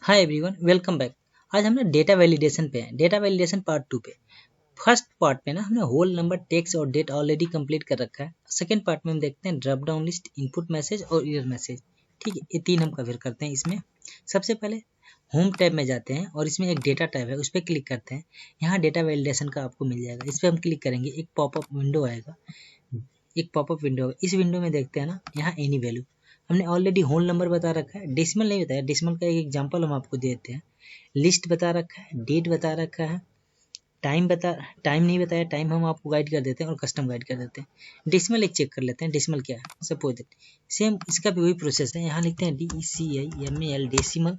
Hi everyone, welcome back. आज हम ना डेटा वैलिडेशन पे हैं, डेटा वैलिडेशन पार्ट 2 पे। फर्स्ट पार्ट में ना हमने होल नंबर, टेक्स्ट और डेट ऑलरेडी कंप्लीट कर रखा है। सेकंड पार्ट में हम देखते हैं drop down list, input message और एरर मैसेज। ठीक है, ये तीन हम कवर करते हैं इसमें। सबसे पहले होम टैब में जाते हैं और इसमें एक डेटा टैब है, उस पर क्लिक करते हैं। यहाँ डेटा वैलिडेशन का आपको मिल जाएगा। इस पर हम क्लिक करेंगे, एक पॉपअप विंडो आएगा। इस विंडो में देखते हैं ना, यहाँ एनी वैल्यू हमने ऑलरेडी होल नंबर बता रखा है, डेसिमल नहीं बताया। डेसिमल का एक एग्जांपल हम आपको देते हैं। लिस्ट बता रखा है, डेट बता रखा है, टाइम नहीं बताया। टाइम हम आपको गाइड कर देते हैं और कस्टम गाइड कर देते हैं। डेसिमल एक चेक कर लेते हैं, डेसिमल क्या है। सपोज दैट सेम इसका भी वही प्रोसेस है। यहाँ लिखते हैं DECIMAL डेसिमल।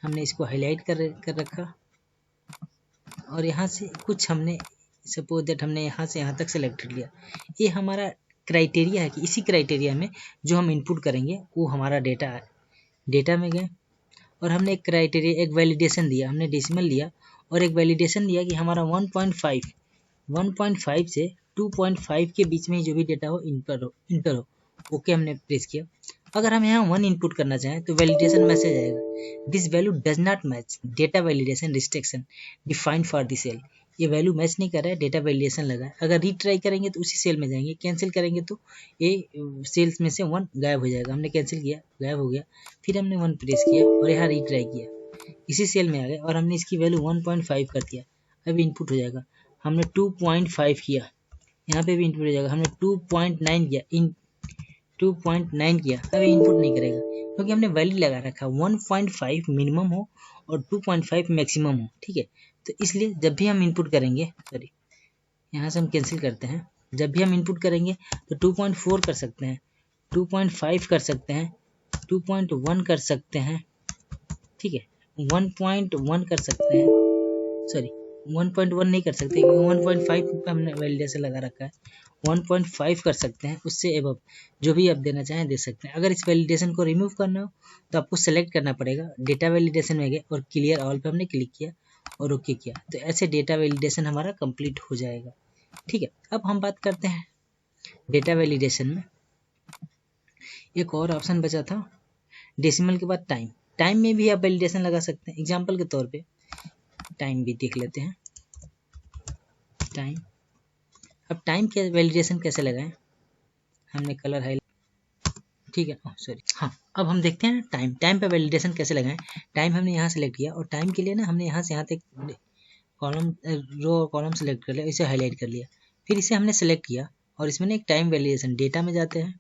हमने इसको हाईलाइट कर रखा और यहाँ से कुछ हमने सपोज दैट हमने यहाँ से यहाँ तक सेलेक्ट कर लिया। ये हमारा क्राइटेरिया है कि इसी क्राइटेरिया में जो हम इनपुट करेंगे वो हमारा डेटा में गए। और हमने एक क्राइटेरिया, एक वैलिडेशन दिया, हमने डेसिमल लिया और एक वैलिडेशन दिया कि हमारा 1.5 से 2.5 के बीच में ही जो भी डेटा हो इंटर हो। ओके हमने प्रेस किया। अगर हम यहाँ 1 इनपुट करना चाहें तो वैलिडेशन मैसेज आएगा, this value does not match data validation restriction defined for the cell. ये वैल्यू मैच नहीं कर रहा है, डेटा वैलिडेशन लगा है। अगर रीट्राई करेंगे तो उसी सेल में जाएंगे, कैंसिल करेंगे तो ये सेल्स में से 1 गायब हो जाएगा। हमने कैंसिल किया, गायब हो गया। फिर हमने 1 प्रेस किया और यहाँ रीट्राई किया, इसी सेल में आ गए और हमने इसकी वैल्यू 1.5 कर दिया। अब इनपुट हो जाएगा। हमने 2.5 किया, यहाँ पे भी इनपुट हो जाएगा। हमने 2.9 किया, 2.9 किया, अभी इनपुट नहीं करेगा क्योंकि हमने वैल्यू लगा रखा 1.5 मिनिमम हो और 2.5 मैक्सिमम हो। ठीक है, तो इसलिए जब भी हम इनपुट करेंगे, सॉरी यहाँ से हम कैंसिल करते हैं, जब भी हम इनपुट करेंगे तो 2.4 कर सकते हैं, 2.5 कर सकते हैं, 2.1 कर सकते हैं। ठीक है, 1.1 कर सकते हैं, सॉरी 1.1 नहीं कर सकते क्योंकि 1.5 पे हमने वैलिडेशन लगा रखा है। 1.5 कर सकते हैं, उससे एबव जो भी आप देना चाहें दे सकते हैं। अगर इस वैलिडेशन को रिमूव करना हो तो आपको सेलेक्ट करना पड़ेगा। डेटा वैलिडेशन में गए और क्लियर ऑल पे हमने क्लिक किया और ओके किया, तो ऐसे डेटा वैलिडेशन हमारा कंप्लीट हो जाएगा। ठीक है, अब हम बात करते हैं डेटा वैलिडेशन में एक और ऑप्शन बचा था, डेसिमल के बाद टाइम। टाइम में भी आप वैलिडेशन लगा सकते हैं। एग्जाम्पल के तौर पे टाइम भी देख लेते हैं। टाइम, अब टाइम के वैलिडेशन कैसे लगाएं, हमने कलर हाईलाइट, ठीक है, सॉरी हाँ। अब हम देखते हैं टाइम पे वैलिडेशन कैसे लगाएं। टाइम हमने यहाँ सेलेक्ट किया और टाइम के लिए ना हमने यहाँ से यहाँ तक कॉलम, रो और कॉलम सेलेक्ट कर लिया, इसे हाईलाइट कर लिया। फिर इसे हमने सेलेक्ट किया और इसमें ना एक टाइम वैलिडेशन, डेटा में जाते हैं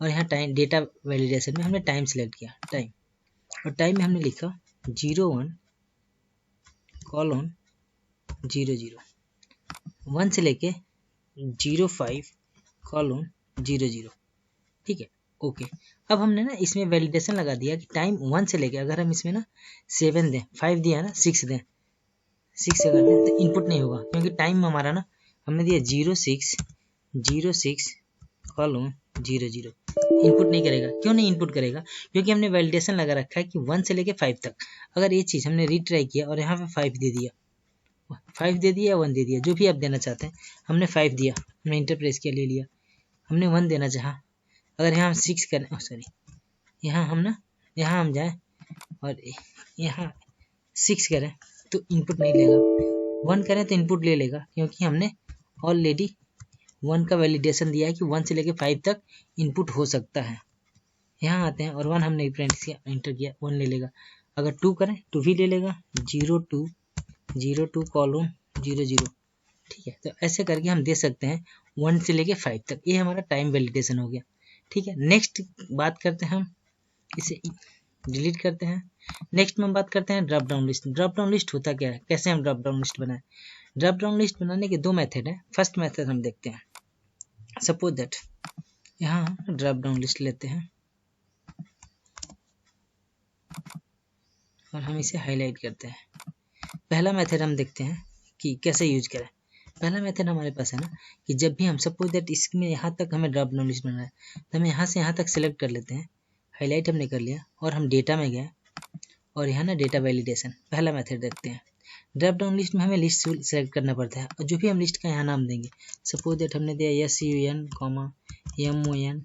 और यहाँ टाइम डेटा वैलिडेशन में हमने टाइम सेलेक्ट किया, टाइम। और टाइम में हमने लिखा 01:00 1 से लेके 05:00। ठीक है, ओके। अब हमने ना इसमें वैलिडेशन लगा दिया कि टाइम 1 से लेके, अगर हम इसमें ना 7 दें, 5 दिया ना, 6 दें, 6 अगर दें तो इनपुट नहीं होगा क्योंकि टाइम हमारा ना हमने दिया 06:00। इनपुट नहीं करेगा। क्यों नहीं इनपुट करेगा? क्योंकि हमने वैलिडेशन लगा रखा है कि 1 से लेके 5 तक। अगर ये चीज़ हमने रीट्राई किया और यहाँ पे 5 दे दिया, 5 दे दिया या 1 दे दिया, जो भी आप देना चाहते हैं। हमने 5 दिया, हमने इंटर प्रेस किया, ले लिया। हमने 1 देना चाहा, अगर यहाँ हम 6 करें, सॉरी यहाँ हम जाएं और यहाँ 6 करें तो इनपुट नहीं लेगा। 1 करें तो इनपुट ले लेगा क्योंकि हमने ऑलरेडी 1 का वैलिडेशन दिया है कि 1 से लेके 5 तक इनपुट हो सकता है। यहाँ आते हैं और 1 हमने प्रिंट किया, इंटर किया, 1 ले लेगा। अगर 2 करें तो भी ले लेगा, 02:00। ठीक है, तो ऐसे करके हम दे सकते हैं 1 से लेके 5 तक। ये हमारा टाइम वैलिडेशन हो गया। ठीक है, नेक्स्ट बात करते हैं हम, इसे डिलीट करते हैं। नेक्स्ट में हम बात करते हैं drop down list. Drop down list होता क्या है, कैसे हम ड्रॉप डाउन लिस्ट बनाएं। ड्रॉप डाउन लिस्ट बनाने के 2 मेथड हैं। फर्स्ट मेथड हम देखते हैं। सपोज दैट यहाँ ड्रॉप डाउन लिस्ट लेते हैं और हम इसे हाईलाइट करते हैं। पहला मेथड हम देखते हैं कि कैसे यूज करें। पहला मेथड हमारे पास है ना कि जब भी हम सपोज दैट इसमें यहाँ तक हमें ड्रॉप डाउन लिस्ट बनाना है तो हम यहाँ से यहाँ तक सेलेक्ट कर लेते हैं। हाईलाइट हमने कर लिया और हम डेटा में गए और यहाँ ना डेटा वैलिडेशन, पहला मेथड देखते हैं। ड्रॉप डाउन लिस्ट में हमें लिस्ट सेलेक्ट करना पड़ता है और जो भी हम लिस्ट का यहाँ नाम देंगे, सपोज दैट हमने दिया SUN, MON,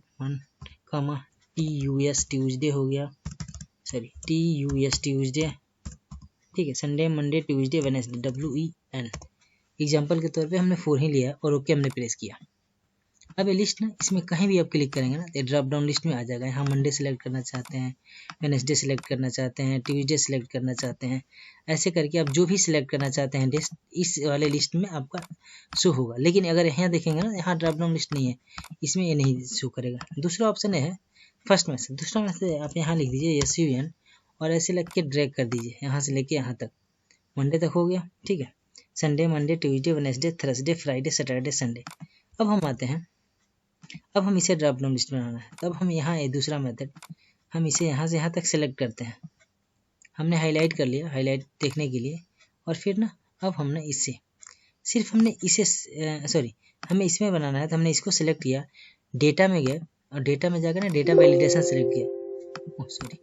TUS, ट्यूजडे हो गया, सॉरी TUS ट्यूजडे, ठीक है, Sunday Monday Tuesday Wednesday WEN। Example के तौर पे हमने 4 ही लिया और ओके हमने प्रेस किया। अब ये लिस्ट ना, इसमें कहीं भी आप क्लिक करेंगे ना, ये ड्रॉप डाउन लिस्ट में आ जाएगा। यहाँ मंडे सेलेक्ट करना चाहते हैं, वेडनेसडे सेलेक्ट करना चाहते हैं, ट्यूसडे सेलेक्ट करना चाहते हैं, ऐसे करके आप जो भी सिलेक्ट करना चाहते हैं लिस्ट इस वाले लिस्ट में आपका शो होगा। लेकिन अगर यहाँ देखेंगे ना, यहाँ ड्रॉप डाउन लिस्ट नहीं है, इसमें ये नहीं शो करेगा। दूसरा ऑप्शन है फर्स्ट मैसेज। दूसरा मैसेज आप यहाँ लिख दीजिए SUN और ऐसे लग के ड्रैग कर दीजिए यहाँ से लेके यहाँ तक, मंडे तक हो गया, ठीक है। Sunday Monday Tuesday Wednesday Thursday Friday Saturday Sunday. अब हम आते हैं, अब हम इसे ड्रॉप डाउन लिस्ट बनाना है। तब हम यहाँ ये दूसरा मेथड, हम इसे यहाँ से यहाँ तक सेलेक्ट करते हैं। हमने हाईलाइट कर लिया, हाईलाइट देखने के लिए, और फिर ना अब हमने इससे सिर्फ हमने इसे सॉरी हमें इसमें बनाना है, तो हमने इसको सिलेक्ट किया, डेटा में गए और डेटा में जाकर ना डेटा वैलिडेशन सेलेक्ट किया, सॉरी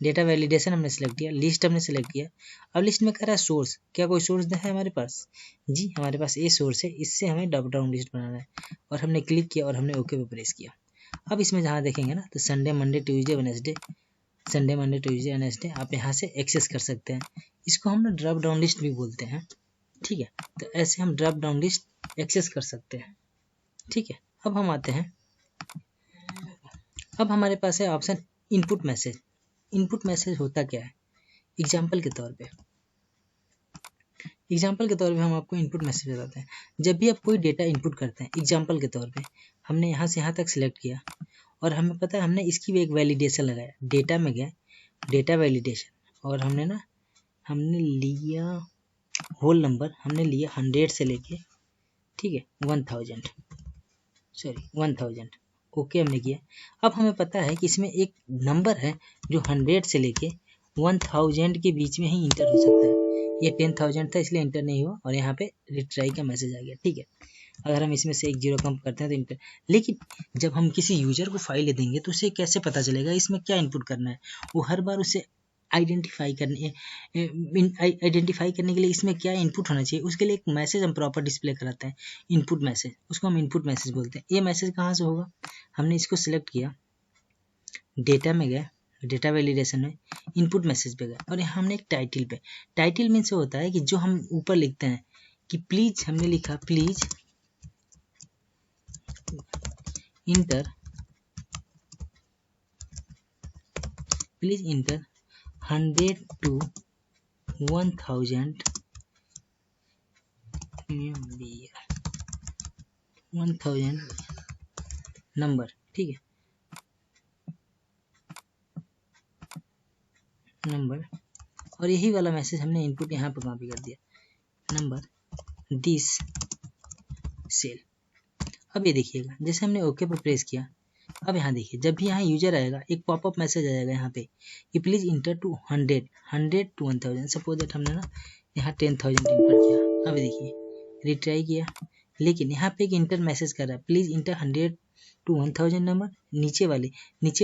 डेटा वैलिडेशन हमने सेलेक्ट किया, लिस्ट हमने सेलेक्ट किया। अब लिस्ट में कह रहा है सोर्स, क्या कोई सोर्स है हमारे पास? जी हमारे पास ये सोर्स है, इससे हमें ड्रॉप डाउन लिस्ट बनाना है और हमने क्लिक किया और हमने ओके पे प्रेस किया। अब इसमें जहाँ देखेंगे ना, तो Sunday Monday Tuesday Wednesday, Sunday Monday Tuesday Wednesday आप यहाँ से एक्सेस कर सकते हैं। इसको हम ना ड्रॉप डाउन लिस्ट भी बोलते हैं, ठीक है। तो ऐसे हम ड्रॉप डाउन लिस्ट एक्सेस कर सकते हैं, ठीक है। अब हम आते हैं, अब हमारे पास है option input message. Input message होता क्या है? एग्जाम्पल के तौर पे हम आपको इनपुट मैसेज बताते हैं। जब भी आप कोई डेटा इनपुट करते हैं, एग्जाम्पल के तौर पे हमने यहाँ से यहाँ तक सिलेक्ट किया और हमें पता है हमने इसकी भी एक वैलिडेशन लगाया, डेटा में गए, डेटा वैलिडेशन, और हमने लिया होल नंबर, हमने लिया 100 से लेके, ठीक है, 1000 ओके हमने किया। अब हमें पता है कि इसमें एक नंबर है जो 100 से लेके 1000 के बीच में ही इंटर हो सकता है। ये 10,000 था इसलिए इंटर नहीं हुआ और यहाँ पे रिट्राई का मैसेज आ गया, ठीक है। अगर हम इसमें से एक जीरो कम करते हैं तो इंटर, लेकिन जब हम किसी यूजर को फाइल देंगे तो उसे कैसे पता चलेगा इसमें क्या इनपुट करना है? वो हर बार उसे आइडेंटिफाई करने के लिए इसमें क्या इनपुट होना चाहिए, उसके लिए एक मैसेज हम प्रॉपर डिस्प्ले कराते हैं, इनपुट मैसेज, उसको हम इनपुट मैसेज बोलते हैं। ये मैसेज कहाँ से होगा? हमने इसको सिलेक्ट किया, डेटा में गए, डेटा वैलिडेशन में इनपुट मैसेज पे गए और यहाँ हमने एक टाइटल पे, टाइटल मीन से होता है कि जो हम ऊपर लिखते हैं कि प्लीज, हमने लिखा प्लीज इंटर 100 to 1000 नंबर, ठीक है, नंबर, और यही वाला मैसेज हमने इनपुट यहाँ पर कॉपी कर दिया, नंबर दिस सेल। अब ये देखिएगा, जैसे हमने ओके पर प्रेस किया, अब यहाँ देखिए, जब भी यहाँ यूजर आएगा एक पॉपअप मैसेज आ जाएगा यहाँ पे कि please enter to 100 to 1000। Suppose that हमने ना यहाँ 10,000 इंटर किया। अब देखिए रिट्राई किया, लेकिन यहाँ पे एक इंटर मैसेज कर रहा है, प्लीज इंटर 100 to 1000 नंबर। नीचे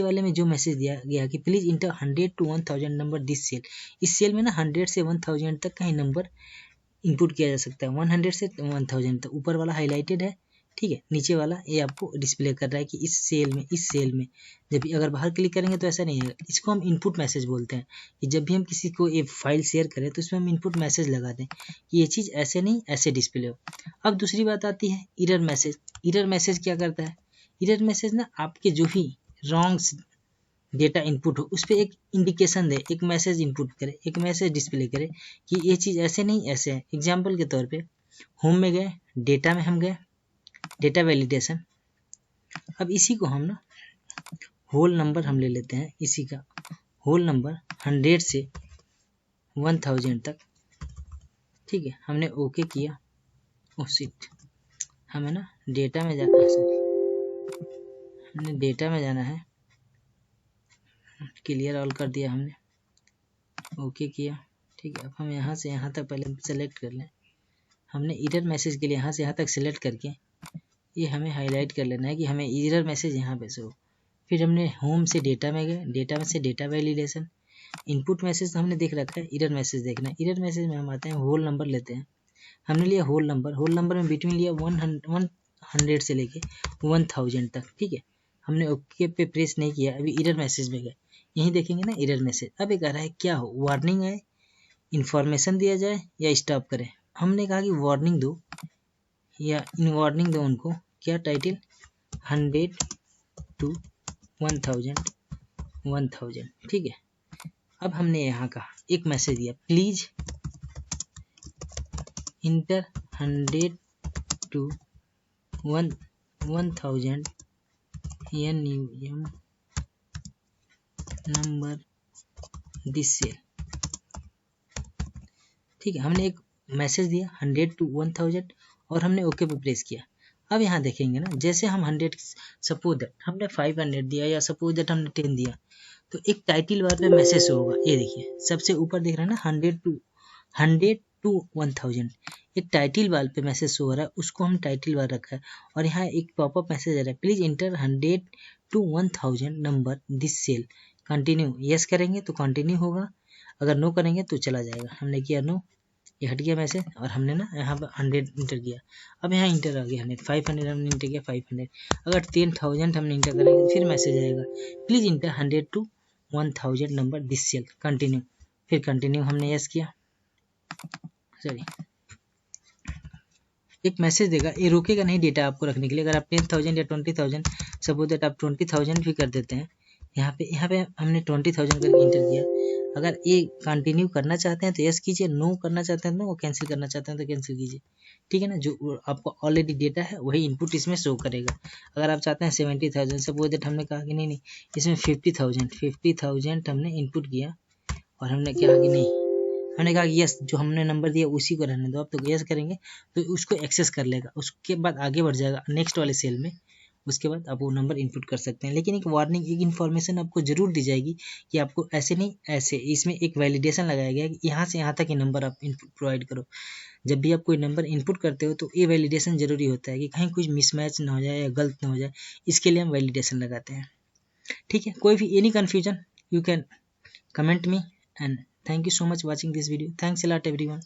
वाले में जो मैसेज दिया गया कि please enter 100 to 1000 number this cell, इस सेल में ना 100 से 1000 तक का ही नंबर इनपुट किया जा सकता है, 100 से 1000 तक। ऊपर वाला हाईलाइटेड है, ठीक है, नीचे वाला ये आपको डिस्प्ले कर रहा है कि इस सेल में जब भी अगर बाहर क्लिक करेंगे तो ऐसा नहीं है। इसको हम इनपुट मैसेज बोलते हैं कि जब भी हम किसी को ये फाइल शेयर करें तो इसमें हम इनपुट मैसेज लगा दें कि ये चीज़ ऐसे नहीं ऐसे डिस्प्ले हो। अब दूसरी बात आती है एरर मैसेज। एरर मैसेज क्या करता है? एरर मैसेज ना आपके जो भी रॉन्ग डेटा इनपुट हो उस पर एक इंडिकेशन दे, एक मैसेज इनपुट करे, एक मैसेज डिस्प्ले करे कि ये चीज़ ऐसे नहीं ऐसे है। एग्जाम्पल के तौर पे होम में गए, डेटा में हम गए, डेटा वैलिडेशन। अब इसी को हम ना होल नंबर हम ले लेते हैं, इसी का होल नंबर 100 से 1000 तक, ठीक है। हमने ओके किया, शिट, हमें ना डेटा में जाना है, हमने डेटा में जाना है, क्लियर ऑल कर दिया हमने, ओके किया, ठीक है। अब हम यहाँ से यहाँ तक पहले सेलेक्ट कर लें। हमने एरर मैसेज के लिए यहाँ से यहाँ तक सेलेक्ट करके ये हमें हाईलाइट कर लेना है कि हमें एरर मैसेज यहाँ पे से हो। फिर हमने होम से डेटा में गए, डेटा में से डेटा वैलिडेशन, इनपुट मैसेज तो हमने देख रखा है, एरर मैसेज देखना है। एरर मैसेज में हम आते हैं, होल नंबर लेते हैं, हमने लिया होल नंबर में बिटवीन लिया 100 से लेके 1000 तक, ठीक है। हमने ओके पे प्रेस नहीं किया, अभी एरर मैसेज में गए, यहीं देखेंगे ना एरर मैसेज। अब ये कह रहा है क्या हो, वार्निंग है, इंफॉर्मेशन दिया जाए या स्टॉप करें। हमने कहा कि वार्निंग दो या इन वार्निंग दो उनको, क्या टाइटल 100 to 1000, ठीक है। अब हमने यहाँ कहा एक मैसेज दिया, please enter 100 to 1000 NUM number this cell, ठीक है। हमने एक मैसेज दिया 100 to 1000 और हमने ओके पे प्रेस किया। अब यहाँ देखेंगे ना, जैसे हम 100, सपोज दैट हमने 500 दिया या सपोज दैट हमने 10 दिया, तो एक टाइटल बार पे मैसेज होगा। ये देखिए सबसे ऊपर दिख रहा है ना 100 to 1000, एक टाइटल बार पे मैसेज हो रहा है, उसको हम टाइटल बार रखा है। और यहाँ एक पॉपअप मैसेज आ रहा है, please enter 100 to 1000 number this cell, continue. Yes करेंगे तो कंटिन्यू होगा, अगर नो करेंगे तो चला जाएगा। हमने किया नो, ये हट गया मैसेज और हमने ना यहाँ पर 100 इंटर किया। अब यहाँ इंटर आ गया 100, 500 हमने इंटर किया 500। अगर 10,000 हमने इंटर करेंगे फिर मैसेज आएगा, please enter 100 to 1000 number this cell, continue. फिर कंटिन्यू हमने यस किया, सॉरी एक मैसेज देगा, ये रोकेगा नहीं डेटा आपको रखने के लिए। अगर आप 10,000 या 20,000, सपोज दैट आप 20,000 भी कर देते हैं, यहाँ पे हमने 20,000 करके इंटर किया। अगर ये कंटिन्यू करना चाहते हैं तो यस कीजिए, नो करना चाहते हैं नो, कैंसिल करना चाहते हैं तो कैंसिल कीजिए, ठीक है ना। जो आपको ऑलरेडी डेटा है वही इनपुट इसमें शो करेगा। अगर आप चाहते हैं 70,000, सपोज दैट हमने कहा कि नहीं इसमें 50,000 हमने इनपुट किया और हमने कहा कि नहीं, हमने कहा कि यस, जो हमने नंबर दिया उसी को रहने दो आप, तो यस करेंगे तो उसको एक्सेस कर लेगा, उसके बाद आगे बढ़ जाएगा नेक्स्ट वाले सेल में, उसके बाद आप वो नंबर इनपुट कर सकते हैं। लेकिन एक वार्निंग, एक इन्फॉर्मेशन आपको जरूर दी जाएगी कि आपको ऐसे नहीं ऐसे, इसमें एक वैलिडेशन लगाया गया है कि यहाँ से यहाँ तक ही नंबर आप इनपुट प्रोवाइड करो। जब भी आप कोई नंबर इनपुट करते हो तो ये वैलिडेशन जरूरी होता है कि कहीं कुछ मिसमैच ना हो जाए या गलत ना हो जाए, इसके लिए हम वैलिडेशन लगाते हैं, ठीक है। कोई भी any confusion you can comment me, and thank you so much watching this video. Thanks a lot everyone.